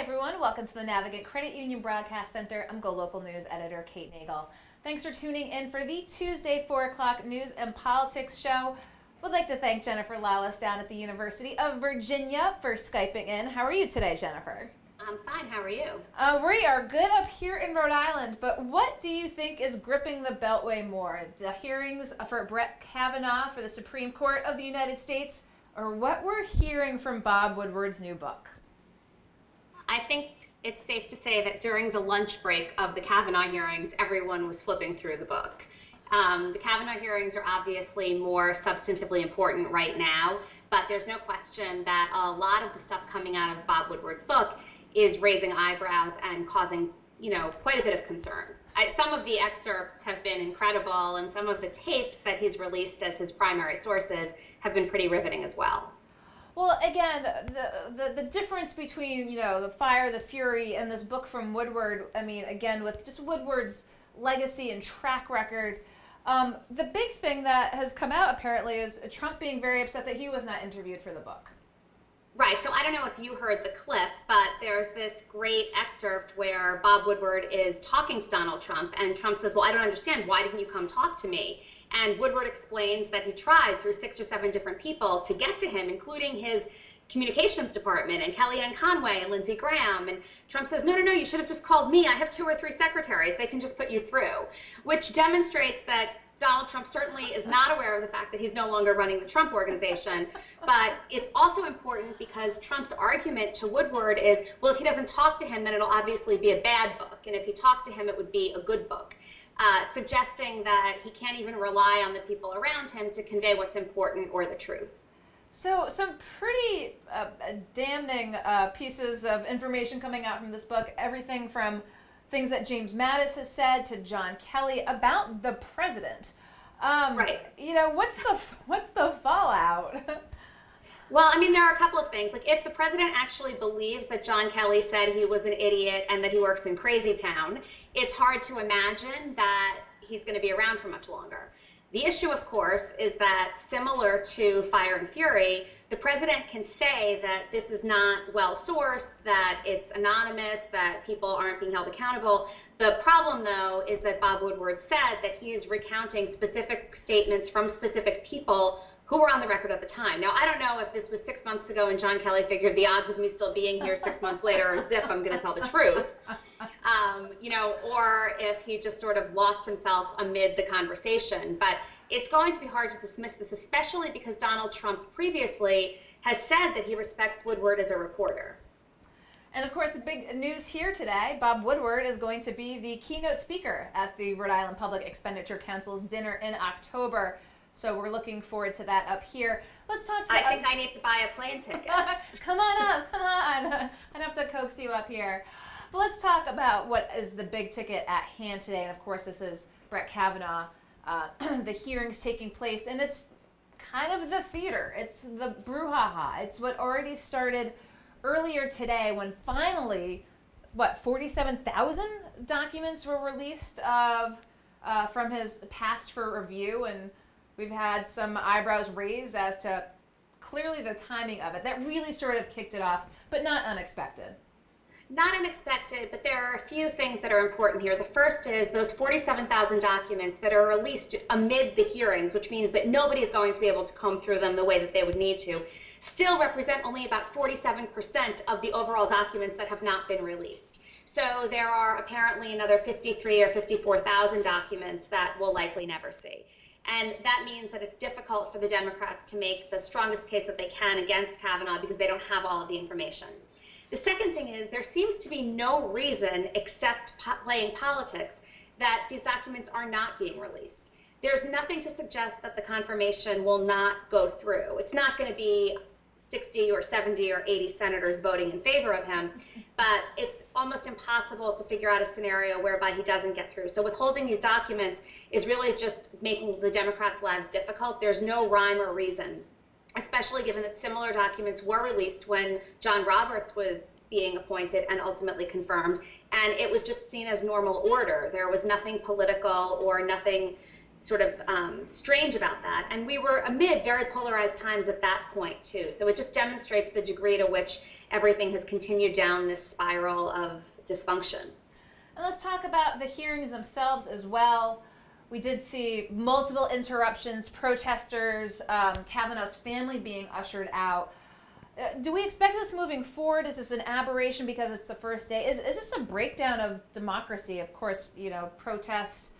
everyone, welcome to the Navigant Credit Union Broadcast Center. I'm GoLocal News editor Kate Nagel. Thanks for tuning in for the Tuesday 4 o'clock News and Politics show. Would like to thank Jennifer Lawless down at the University of Virginia for Skyping in. How are you today, Jennifer? I'm fine. How are you? We are good up here in Rhode Island, but what do you think is gripping the Beltway more? The hearings for Brett Kavanaugh for the Supreme Court of the United States, or what we're hearing from Bob Woodward's new book? I think it's safe to say that during the lunch break of the Kavanaugh hearings, everyone was flipping through the book. The Kavanaugh hearings are obviously more substantively important right now, but there's no question that a lot of the stuff coming out of Bob Woodward's book is raising eyebrows and causing, quite a bit of concern. Some of the excerpts have been incredible, and some of the tapes that he's released as his primary sources have been pretty riveting as well. Well, again, the difference between, the fire, the fury, and this book from Woodward, I mean, again, with just Woodward's legacy and track record, the big thing that has come out apparently is Trump being very upset that he was not interviewed for the book. Right, so I don't know if you heard the clip, but there's this great excerpt where Bob Woodward is talking to Donald Trump, and Trump says, well, I don't understand, why didn't you come talk to me? And Woodward explains that he tried through 6 or 7 different people to get to him, including his communications department and Kellyanne Conway and Lindsey Graham. And Trump says, no, you should have just called me. I have 2 or 3 secretaries. They can just put you through, which demonstrates that Donald Trump certainly is not aware of the fact that he's no longer running the Trump Organization. But it's also important because Trump's argument to Woodward is, well, if he doesn't talk to him, then it'll obviously be a bad book. And if he talked to him, it would be a good book. Suggesting that he can't even rely on the people around him to convey what's important or the truth. So some pretty damning pieces of information coming out from this book, everything from things that James Mattis has said to John Kelly about the president. Right. What's the fallout? Well, I mean, there are a couple of things. Like, if the president actually believes that John Kelly said he was an idiot and that he works in Crazy Town, it's hard to imagine that he's going to be around for much longer. The issue, of course, is that similar to Fire and Fury, the president can say that this is not well-sourced, that it's anonymous, that people aren't being held accountable. The problem, though, is that Bob Woodward said that he's recounting specific statements from specific people who were on the record at the time. Now, I don't know if this was 6 months ago and John Kelly figured the odds of me still being here 6 months later are zip, I'm going to tell the truth, or if he just sort of lost himself amid the conversation. But it's going to be hard to dismiss this, especially because Donald Trump previously has said that he respects Woodward as a reporter. And of course, the big news here today, Bob Woodward is going to be the keynote speaker at the Rhode Island Public Expenditure Council's dinner in October. So we're looking forward to that up here. Let's talk to I think I need to buy a plane ticket. Come on up, come on. I don't have to coax you up here. But let's talk about what is the big ticket at hand today. And of course, this is Brett Kavanaugh, the hearings taking place. And it's kind of the theater. It's the brouhaha. It's what already started earlier today when finally, 47,000 documents were released from his past for review. And we've had some eyebrows raised as to clearly the timing of it. That really sort of kicked it off, but not unexpected. Not unexpected, but there are a few things that are important here. The first is those 47,000 documents that are released amid the hearings, which means that nobody is going to be able to comb through them the way that they would need to, still represent only about 47% of the overall documents that have not been released. So there are apparently another 53 or 54,000 documents that we'll likely never see. And that means that it's difficult for the Democrats to make the strongest case that they can against Kavanaugh because they don't have all of the information. The second thing is there seems to be no reason except playing politics that these documents are not being released. There's nothing to suggest that the confirmation will not go through. It's not going to be 60 or 70 or 80 senators voting in favor of him, but it's almost impossible to figure out a scenario whereby he doesn't get through. So withholding these documents is really just making the Democrats' lives difficult. There's no rhyme or reason, especially given that similar documents were released when John Roberts was being appointed and ultimately confirmed, and it was just seen as normal order. There was nothing political or nothing sort of strange about that. And we were amid very polarized times at that point, too. So it just demonstrates the degree to which everything has continued down this spiral of dysfunction. And let's talk about the hearings themselves as well. We did see multiple interruptions, protesters, Kavanaugh's family being ushered out. Do we expect this moving forward? Is this an aberration because it's the first day? Is this a breakdown of democracy? Of course, you know, protest,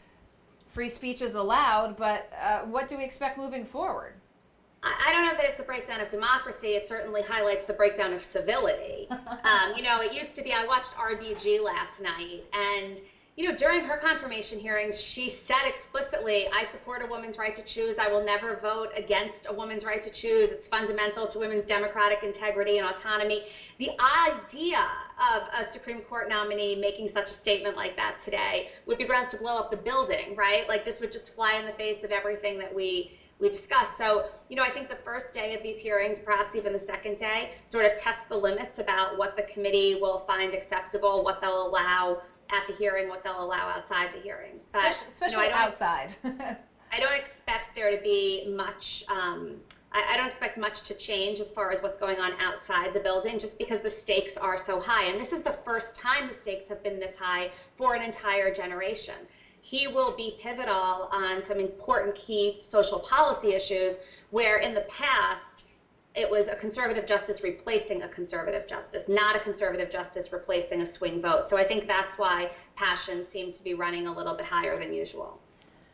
free speech is allowed, but what do we expect moving forward? I don't know that it's a breakdown of democracy. It certainly highlights the breakdown of civility. You know, it used to be, I watched RBG last night, and you know, during her confirmation hearings, she said explicitly, I support a woman's right to choose. I will never vote against a woman's right to choose. It's fundamental to women's democratic integrity and autonomy. The idea of a Supreme Court nominee making such a statement like that today would be grounds to blow up the building, right? Like this would just fly in the face of everything that we discussed. So, you know, I think the first day of these hearings, perhaps even the second day, sort of test the limits about what the committee will find acceptable, what they'll allow at the hearing, what they'll allow outside the hearings. But especially outside. I don't expect there to be much, I don't expect much to change as far as what's going on outside the building, just because the stakes are so high. And this is the first time the stakes have been this high for an entire generation. He will be pivotal on some important key social policy issues where in the past, it was a conservative justice replacing a conservative justice, not a conservative justice replacing a swing vote. So I think that's why passions seem to be running a little bit higher than usual.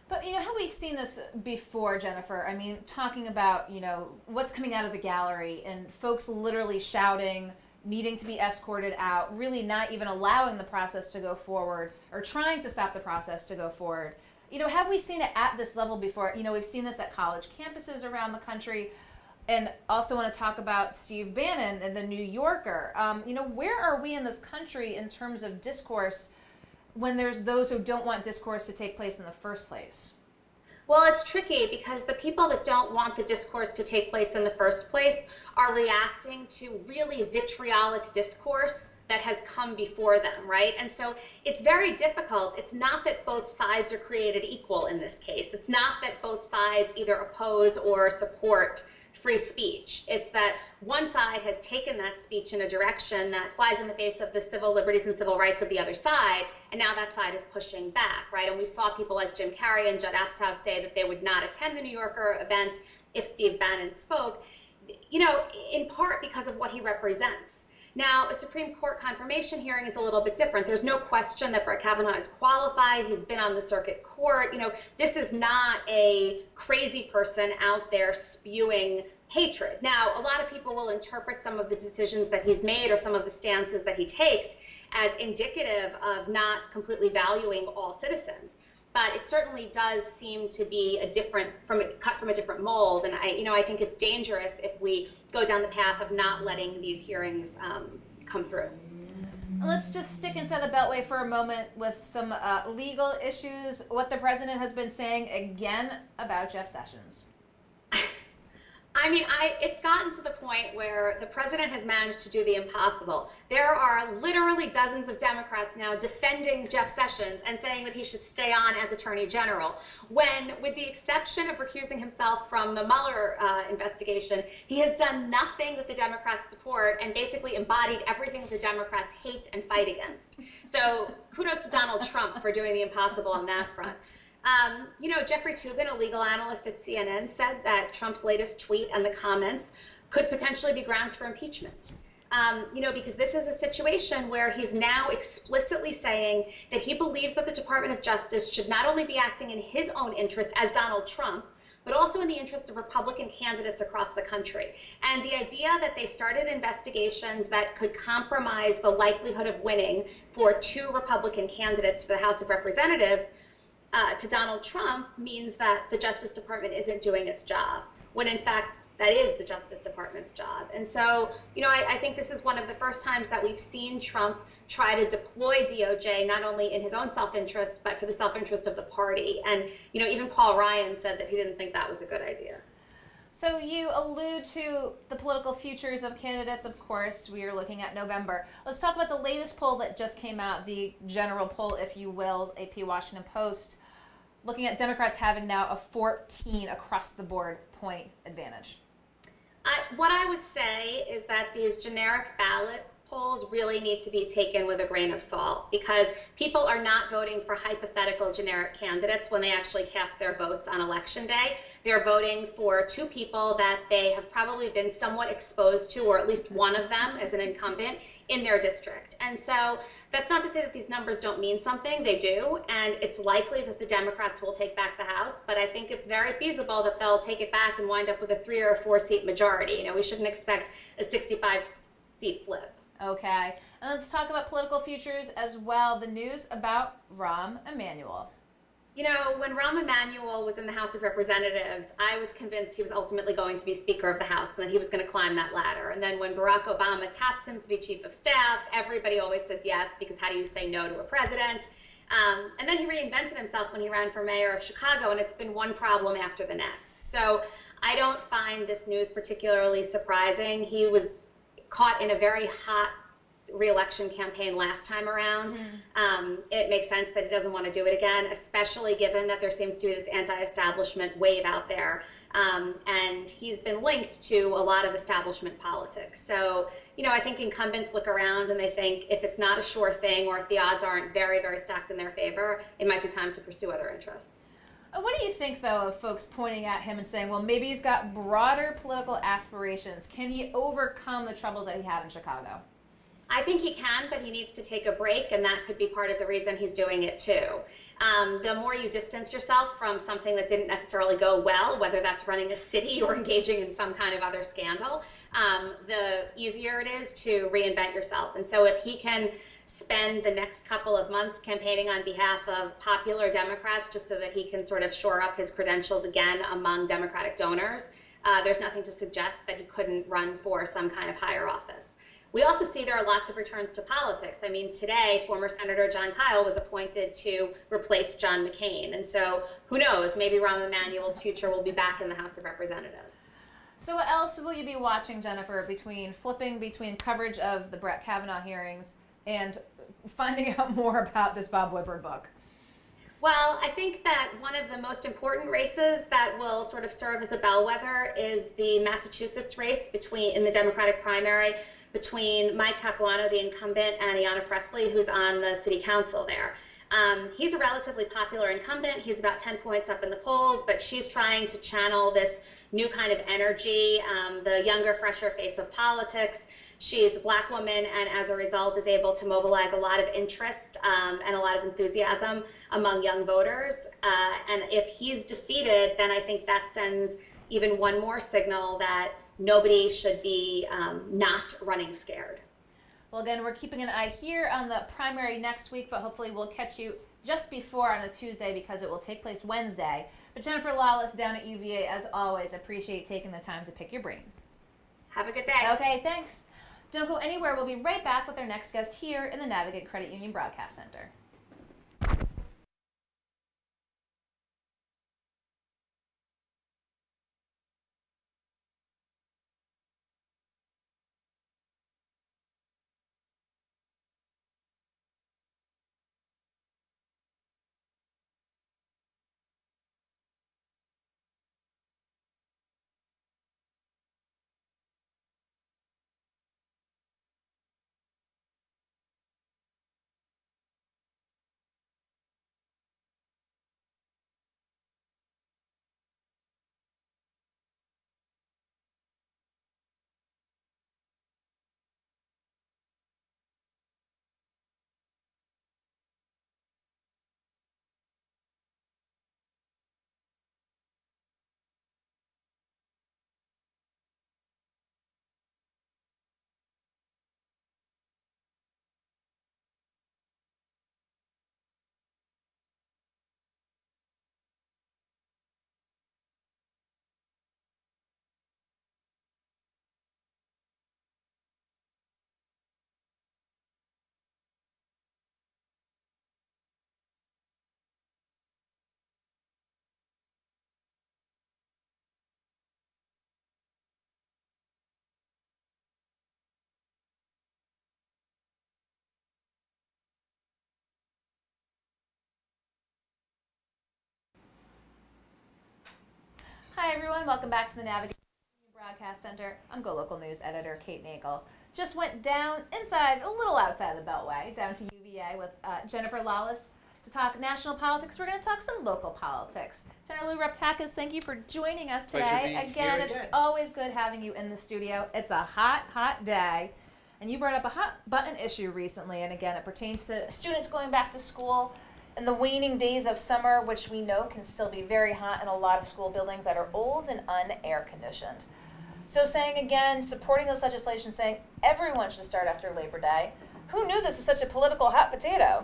But, you know, have we seen this before, Jennifer? I mean, talking about, you know, what's coming out of the gallery and folks literally shouting, needing to be escorted out, really not even allowing the process to go forward or trying to stop the process to go forward. You know, have we seen it at this level before? You know, we've seen this at college campuses around the country. And also want to talk about Steve Bannon and the New Yorker. You know, where are we in this country in terms of discourse when there's those who don't want discourse to take place in the first place? Well, it's tricky because the people that don't want the discourse to take place in the first place are reacting to really vitriolic discourse that has come before them, right? And so it's very difficult. It's not that both sides are created equal in this case. It's not that both sides either oppose or support free speech. It's that one side has taken that speech in a direction that flies in the face of the civil liberties and civil rights of the other side, and now that side is pushing back, right? And we saw people like Jim Carrey and Judd Apatow say that they would not attend the New Yorker event if Steve Bannon spoke, you know, in part because of what he represents. Now, a Supreme Court confirmation hearing is a little bit different. There's no question that Brett Kavanaugh is qualified. He's been on the circuit court. You know, this is not a crazy person out there spewing hatred. Now, a lot of people will interpret some of the decisions that he's made or some of the stances that he takes as indicative of not completely valuing all citizens. But it certainly does seem to be cut from a different mold. And I think it's dangerous if we go down the path of not letting these hearings come through. Let's just stick inside the Beltway for a moment with some legal issues. What the president has been saying again about Jeff Sessions. I mean, it's gotten to the point where the president has managed to do the impossible. There are literally dozens of Democrats now defending Jeff Sessions and saying that he should stay on as Attorney General, when, with the exception of recusing himself from the Mueller investigation, he has done nothing that the Democrats support and basically embodied everything that the Democrats hate and fight against. So kudos to Donald Trump for doing the impossible on that front. You know, Jeffrey Toobin, a legal analyst at CNN, said that Trump's latest tweet and the comments could potentially be grounds for impeachment. You know, because this is a situation where he's now explicitly saying that he believes that the Department of Justice should not only be acting in his own interest as Donald Trump, but also in the interest of Republican candidates across the country. And the idea that they started investigations that could compromise the likelihood of winning for 2 Republican candidates for the House of Representatives to Donald Trump means that the Justice Department isn't doing its job, when in fact that is the Justice Department's job. And so, you know, I think this is one of the first times that we've seen Trump try to deploy DOJ, not only in his own self-interest, but for the self-interest of the party. And, you know, even Paul Ryan said that he didn't think that was a good idea. So you allude to the political futures of candidates. Of course, we are looking at November. Let's talk about the latest poll that just came out, the general poll, if you will, AP Washington Post. looking at Democrats having now a 14 across the board point advantage? What I would say is that these generic ballot polls really need to be taken with a grain of salt because people are not voting for hypothetical generic candidates when they actually cast their votes on election day. They're voting for two people that they have probably been somewhat exposed to, or at least one of them as an incumbent in their district. And so that's not to say that these numbers don't mean something. They do. And it's likely that the Democrats will take back the House. But I think it's very feasible that they'll take it back and wind up with a 3 or 4 seat majority. You know, we shouldn't expect a 65 seat flip. Okay. And let's talk about political futures as well. The news about Rahm Emanuel. You know, when Rahm Emanuel was in the House of Representatives, I was convinced he was ultimately going to be Speaker of the House and that he was going to climb that ladder. And then when Barack Obama tapped him to be Chief of Staff, everybody always says yes, because how do you say no to a president? And then he reinvented himself when he ran for mayor of Chicago, and it's been one problem after the next. So I don't find this news particularly surprising. He was caught in a very hot re-election campaign last time around. It makes sense that he doesn't want to do it again, especially given that there seems to be this anti-establishment wave out there. And he's been linked to a lot of establishment politics. So, you know, I think incumbents look around and they think if it's not a sure thing or if the odds aren't very, very stacked in their favor, it might be time to pursue other interests. What do you think, though, of folks pointing at him and saying, well, maybe he's got broader political aspirations? Can he overcome the troubles that he had in Chicago? I think he can, but he needs to take a break, and that could be part of the reason he's doing it too. The more you distance yourself from something that didn't necessarily go well, whether that's running a city or engaging in some kind of other scandal, the easier it is to reinvent yourself. And so if he can spend the next couple of months campaigning on behalf of popular Democrats just so that he can sort of shore up his credentials again among Democratic donors, there's nothing to suggest that he couldn't run for some kind of higher office. We also see there are lots of returns to politics. I mean, today, former Senator John Kyle was appointed to replace John McCain. And so who knows, maybe Rahm Emanuel's future will be back in the House of Representatives. So what else will you be watching, Jennifer, flipping between coverage of the Brett Kavanaugh hearings and finding out more about this Bob Woodward book? Well, I think that one of the most important races that will sort of serve as a bellwether is the Massachusetts race in the Democratic primary between Mike Capuano, the incumbent, and Ayanna Pressley, who's on the city council there. He's a relatively popular incumbent. He's about 10 points up in the polls, but she's trying to channel this new kind of energy, the younger, fresher face of politics. She's a Black woman, and as a result is able to mobilize a lot of interest and a lot of enthusiasm among young voters. And if he's defeated, then I think that sends even one more signal that nobody should be not running scared. Well, again, we're keeping an eye here on the primary next week, but hopefully we'll catch you just before on a Tuesday because it will take place Wednesday. But Jennifer Lawless down at UVA, as always, appreciate taking the time to pick your brain. Have a good day. Okay, thanks. Don't go anywhere. We'll be right back with our next guest here in the Navigate Credit Union Broadcast Center. Hi everyone, welcome back to the Navigation Broadcast Center. I'm GoLocal News Editor Kate Nagel. Just went down inside, a little outside of the Beltway, down to UVA with Jennifer Lawless to talk national politics. We're going to talk some local politics. Senator Lou Reptakis, thank you for joining us today. Again, it's always good having you in the studio. It's a hot, hot day. And you brought up a hot button issue recently, and again, it pertains to students going back to school in the waning days of summer, which we know can still be very hot in a lot of school buildings that are old and un-air conditioned. So saying again, supporting this legislation, saying everyone should start after Labor Day. Who knew this was such a political hot potato?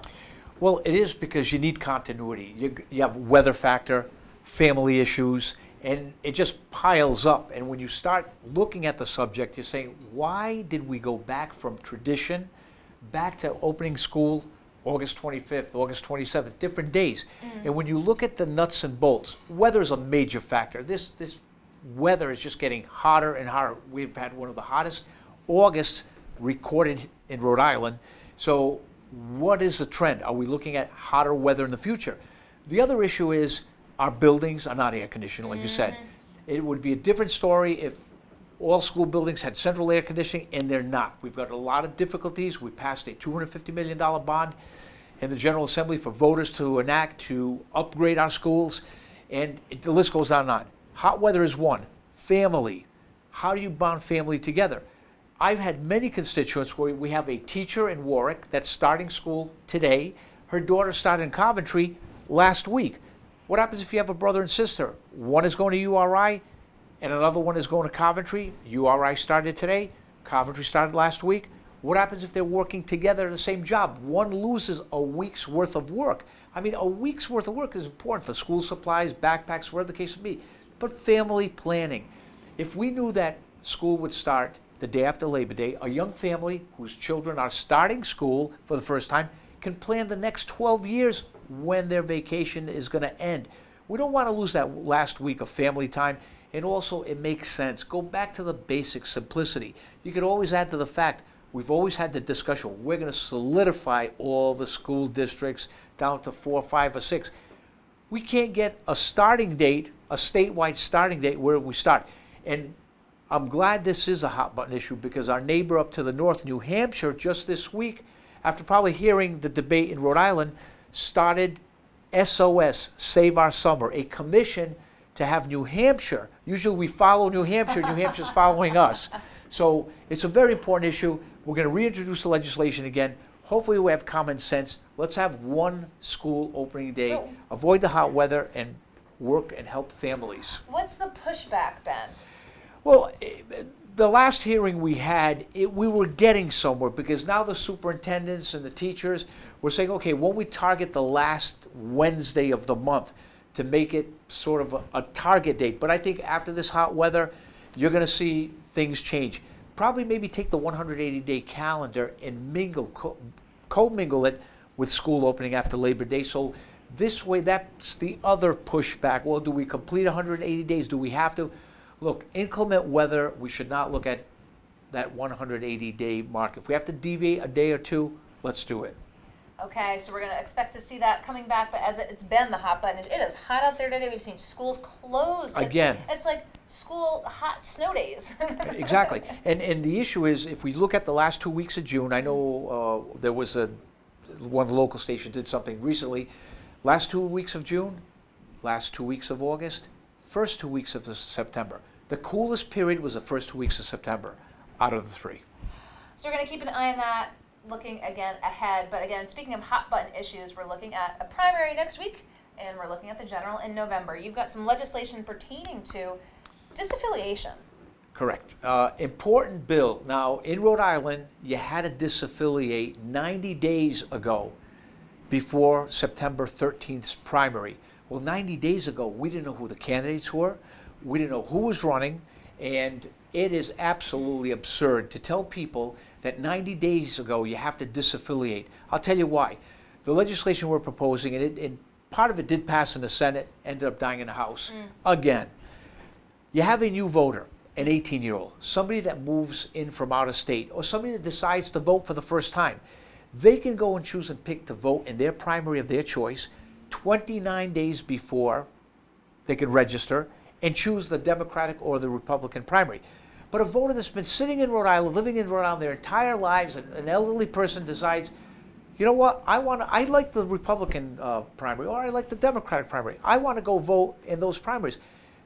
Well, it is because you need continuity. You have weather factor, family issues, and it just piles up. And when you start looking at the subject, you're saying, why did we go back from tradition, back to opening school August 25th, August 27th, different days? And when you look at the nuts and bolts, weather is a major factor. This weather is just getting hotter and hotter. We've had one of the hottest Augusts recorded in Rhode Island. So what is the trend? Are we looking at hotter weather in the future? The other issue is our buildings are not air conditioned, like you said. It would be a different story if all school buildings had central air conditioning, and they're not. We've got a lot of difficulties. We passed a $250 million bond in the General Assembly for voters to enact to upgrade our schools, and the list goes on and on. Hot weather is one. Family. How do you bond family together? I've had many constituents where we have a teacher in Warwick that's starting school today. Her daughter started in Coventry last week. What happens if you have a brother and sister? One is going to URI and another one is going to Coventry. URI started today. Coventry started last week. What happens if they're working together at the same job? One loses a week's worth of work. I mean, a week's worth of work is important for school supplies, backpacks, whatever the case may be. But family planning. If we knew that school would start the day after Labor Day, a young family whose children are starting school for the first time can plan the next 12 years when their vacation is going to end. We don't want to lose that last week of family time. And also, it makes sense. Go back to the basic simplicity. You could always add to the fact, we've always had the discussion, we're going to solidify all the school districts down to 4, 5, or 6. We can't get a starting date, a statewide starting date where we start. And I'm glad this is a hot button issue because our neighbor up to the north, New Hampshire, just this week, after probably hearing the debate in Rhode Island, started SOS, Save Our Summer, a commission to have New Hampshire. Usually we follow New Hampshire, New Hampshire's following us. So it's a very important issue. We're going to reintroduce the legislation again. Hopefully we have common sense. Let's have one school opening day, avoid the hot weather, and work and help families. What's the pushback, Ben? Well, the last hearing we had, we were getting somewhere because now the superintendents and the teachers were saying, okay, won't we target the last Wednesday of the month to make it sort of a target date? But I think after this hot weather, you're going to see things change. Probably maybe take the 180-day calendar and co-mingle it with school opening after Labor Day. So this way, that's the other pushback. Well, do we complete 180 days? Do we have to? Look, inclement weather, we should not look at that 180-day mark. If we have to deviate a day or two, let's do it. Okay, so we're going to expect to see that coming back, but as it's been the hot button, it is hot out there today. We've seen schools closed. Again. It's like school hot snow days. Exactly. And the issue is, if we look at the last 2 weeks of June, I know there was one of the local stations did something recently. Last 2 weeks of June, last 2 weeks of August, first 2 weeks of September. The coolest period was the first 2 weeks of September out of the 3. So we're going to keep an eye on that, looking again ahead. But again, speaking of hot button issues, we're looking at a primary next week, and we're looking at the general in November. You've got some legislation pertaining to disaffiliation. Correct. Important bill. Now, in Rhode Island, you had to disaffiliate 90 days ago before September 13th's primary. Well, 90 days ago, we didn't know who the candidates were. We didn't know who was running. And it is absolutely absurd to tell people that 90 days ago you have to disaffiliate. I'll tell you why. The legislation we're proposing, and part of it did pass in the Senate, ended up dying in the House. Again, you have a new voter, an 18-year-old, somebody that moves in from out of state, or somebody that decides to vote for the first time. They can go and choose and pick to vote in their primary of their choice 29 days before they can register, and choose the Democratic or the Republican primary. But a voter that's been sitting in Rhode Island, living in Rhode Island their entire lives, an elderly person decides, you know what, I like the Republican primary, or I like the Democratic primary. I want to go vote in those primaries.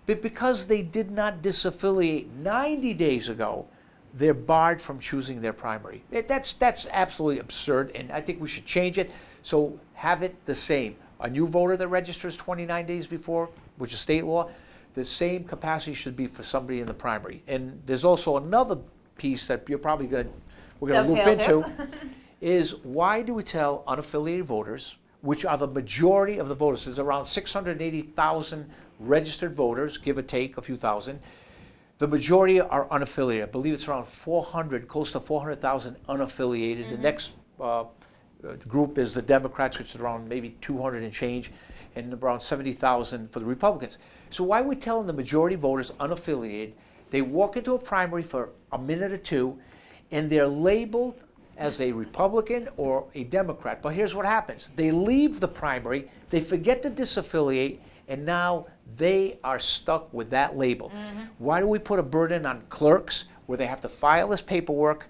But because they did not disaffiliate 90 days ago, they're barred from choosing their primary. That's absolutely absurd, and I think we should change it. So have it the same. A new voter that registers 29 days before, which is state law, the same capacity should be for somebody in the primary. And there's also another piece that we're going to loop into, is why do we tell unaffiliated voters, which are the majority of the voters, there's around 680,000 registered voters, give or take a few thousand. The majority are unaffiliated. I believe it's around 400, close to 400,000 unaffiliated. The next group is the Democrats, which is around maybe 200 and change, and around 70,000 for the Republicans. So why are we telling the majority voters unaffiliated, they walk into a primary for a minute or two, and they're labeled as a Republican or a Democrat? But here's what happens. They leave the primary, they forget to disaffiliate, and now they are stuck with that label. Why do we put a burden on clerks where they have to file this paperwork?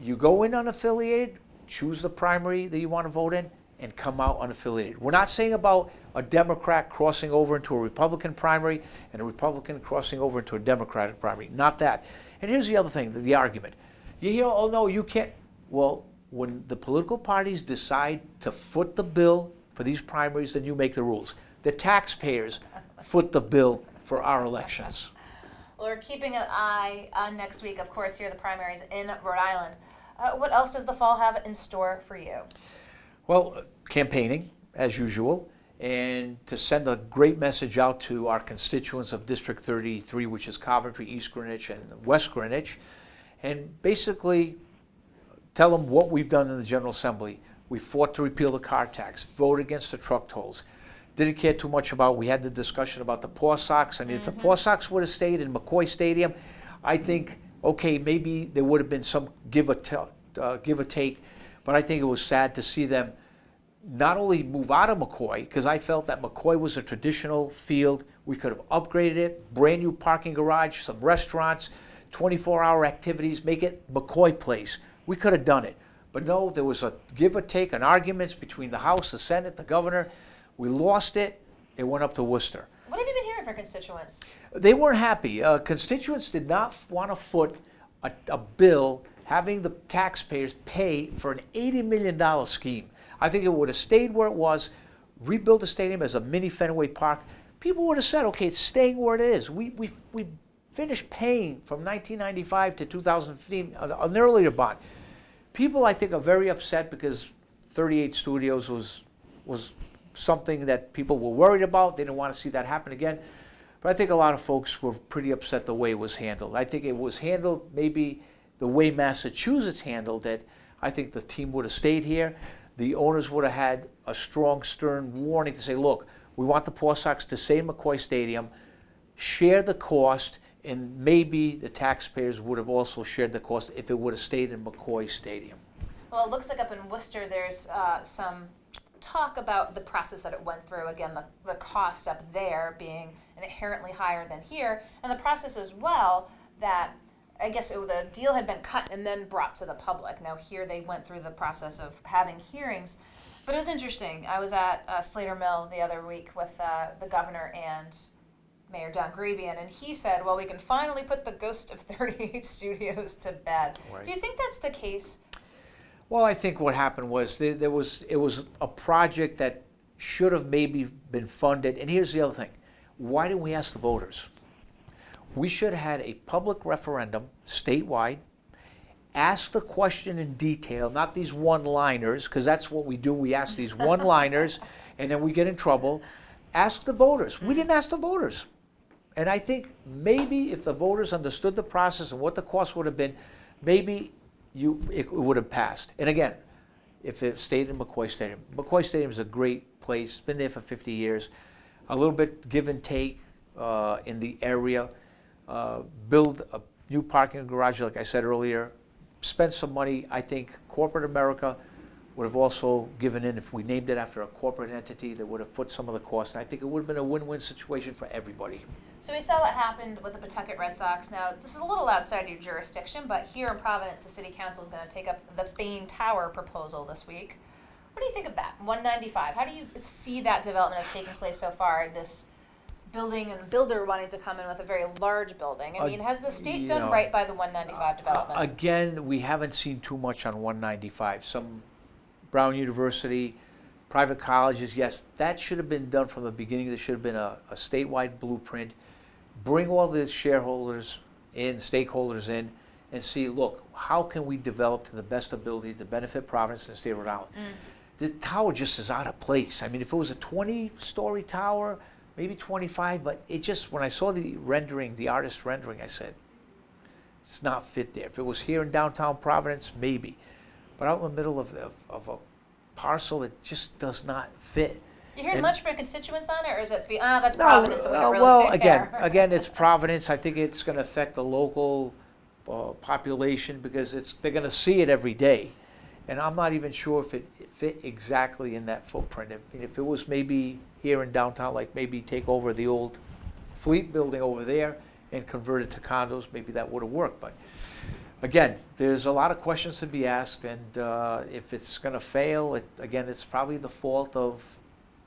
You go in unaffiliated, choose the primary that you want to vote in, and come out unaffiliated. We're not saying about a Democrat crossing over into a Republican primary and a Republican crossing over into a Democratic primary. Not that. And here's the other thing, the argument. You hear, oh no, you can't. Well, when the political parties decide to foot the bill for these primaries, then you make the rules. The taxpayers foot the bill for our elections. Well, we're keeping an eye on next week, of course, here are the primaries in Rhode Island. What else does the fall have in store for you? Well, campaigning, as usual, and to send a great message out to our constituents of District 33, which is Coventry, East Greenwich, and West Greenwich, and basically tell them what we've done in the General Assembly. We fought to repeal the car tax, vote against the truck tolls. Didn't care too much about, we had the discussion about the Paw Sox. I mean, if the Paw Sox would have stayed in McCoy Stadium, I think, okay, maybe there would have been some give or take, but I think it was sad to see them not only move out of McCoy, because I felt that McCoy was a traditional field. We could have upgraded it, brand new parking garage, some restaurants, 24-hour activities, make it McCoy Place. We could have done it. But no, there was a give or take, an arguments between the House, the Senate, the governor. We lost it. It went up to Worcester. What have you been hearing from constituents? They weren't happy. Constituents did not want to foot a bill having the taxpayers pay for an $80 million scheme. I think it would have stayed where it was, rebuilt the stadium as a mini Fenway Park. People would have said, okay, it's staying where it is. We finished paying from 1995 to 2015 an earlier bond. People, I think, are very upset because 38 Studios was something that people were worried about. They didn't want to see that happen again. But I think a lot of folks were pretty upset the way it was handled. I think it was handled maybe the way Massachusetts handled it. I think the team would have stayed here. The owners would have had a strong, stern warning to say, look, we want the Paw Sox to stay in McCoy Stadium, share the cost, and maybe the taxpayers would have also shared the cost if it would have stayed in McCoy Stadium. Well, it looks like up in Worcester there's some talk about the process that it went through. Again, the cost up there being inherently higher than here, and the process as well that I guess the deal had been cut and then brought to the public. Now here they went through the process of having hearings. But it was interesting. I was at Slater Mill the other week with the governor and Mayor Don Grevian, and he said, well, we can finally put the ghost of 38 Studios to bed. Right. Do you think that's the case? Well, I think what happened was it was a project that should have maybe been funded. And here's the other thing. Why didn't we ask the voters? We should have had a public referendum statewide, ask the question in detail, not these one-liners, because that's what we do. We ask these one-liners, and then we get in trouble. Ask the voters. We didn't ask the voters. And I think maybe if the voters understood the process and what the cost would have been, maybe it would have passed. And again, if it stayed in McCoy Stadium. McCoy Stadium is a great place. It's been there for 50 years. A little bit give and take in the area. Build a new parking garage, like I said earlier. Spend some money. I think corporate America would have also given in. If we named it after a corporate entity, that would have put some of the cost. And I think it would have been a win-win situation for everybody. So we saw what happened with the Pawtucket Red Sox. Now, this is a little outside your jurisdiction, but here in Providence, the City Council is going to take up the Thane Tower proposal this week. What do you think of that? 195. How do you see that development of taking place so far? This building and builder wanting to come in with a very large building. I mean, has the state done right by the 195 development? Again, we haven't seen too much on 195. Some Brown University, private colleges, yes, that should have been done from the beginning. There should have been a statewide blueprint. Bring all the shareholders in, stakeholders in, and see, look, how can we develop to the best ability to benefit Providence and the state of Rhode Island? The tower just is out of place. I mean, if it was a 20-story tower, maybe 25, but it just, when I saw the rendering, the artist's rendering, I said, it's not fit there. If it was here in downtown Providence, maybe. But out in the middle of a parcel, it just does not fit. You hearing much from constituents on it, or is it, that's Providence, so we don't really well, care? again, it's Providence. I think it's going to affect the local population because they're going to see it every day. And I'm not even sure if it fit exactly in that footprint. If it was maybe here in downtown, like maybe take over the old Fleet building over there and convert it to condos, maybe that would have worked. But again, there's a lot of questions to be asked, and if it's going to fail, again, it's probably the fault of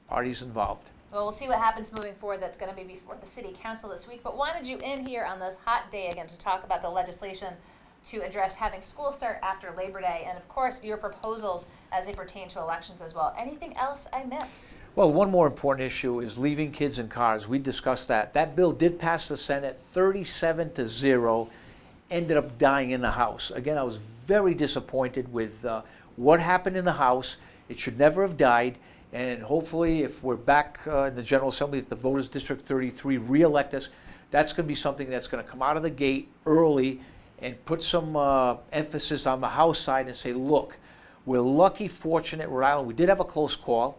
parties involved. Well, we'll see what happens moving forward. That's going to be before the City Council this week. But wanted you in here on this hot day again to talk about the legislation to address having school start after Labor Day, and of course your proposals as they pertain to elections as well. Anything else I missed? Well, one more important issue is leaving kids in cars. We discussed that. That bill did pass the Senate 37-0, ended up dying in the House. Again, I was very disappointed with what happened in the House. It should never have died, and hopefully if we're back in the General Assembly, if the voters District 33 re-elect us, that's going to be something that's going to come out of the gate early and put some emphasis on the House side and say, look, we're lucky, fortunate, Rhode Island. We did have a close call,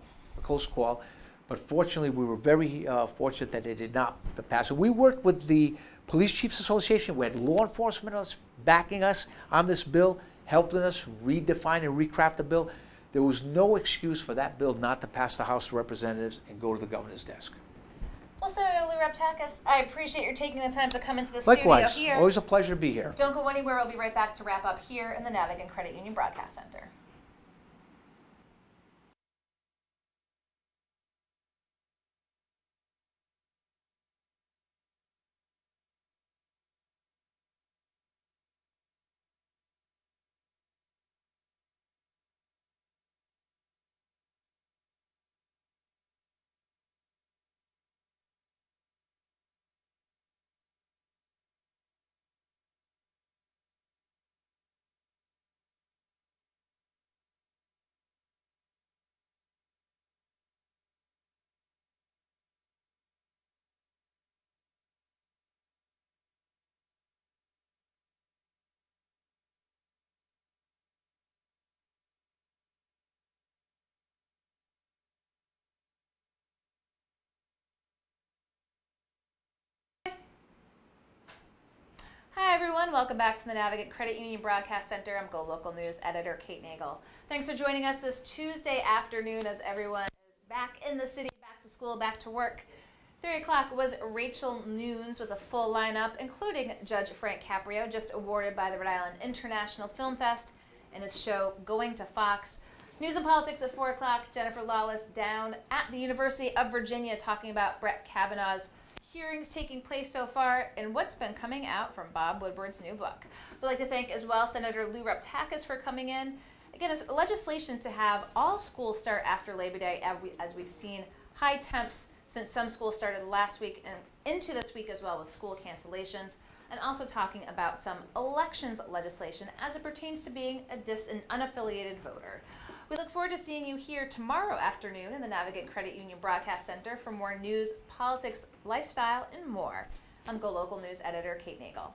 but fortunately we were very fortunate that it did not pass. And we worked with the Police Chiefs Association. We had law enforcement backing us on this bill, helping us redefine and recraft the bill. There was no excuse for that bill not to pass the House of Representatives and go to the governor's desk. Well, Senator Lou Raptakis, I appreciate your taking the time to come into the Likewise, studio here. Always a pleasure to be here. Don't go anywhere. We'll be right back to wrap up here in the Navigant Credit Union Broadcast Center. Hi everyone, welcome back to the Navigant Credit Union Broadcast Center. I'm GoLocal News editor Kate Nagel. Thanks for joining us this Tuesday afternoon as everyone is back in the city, back to school, back to work. 3 o'clock was Rachel Nunes with a full lineup, including Judge Frank Caprio, just awarded by the Rhode Island International Film Fest, and his show Going to Fox. News and politics at 4 o'clock, Jennifer Lawless down at the University of Virginia talking about Brett Kavanaugh's hearings taking place so far and what's been coming out from Bob Woodward's new book. We'd like to thank as well Senator Lou Raptakis for coming in. Again, it's legislation to have all schools start after Labor Day, as we've seen high temps since some schools started last week and into this week as well with school cancellations, and also talking about some elections legislation as it pertains to being an unaffiliated voter. We look forward to seeing you here tomorrow afternoon in the Navigant Credit Union Broadcast Center for more news, politics, lifestyle, and more. I'm GoLocal News editor Kate Nagel.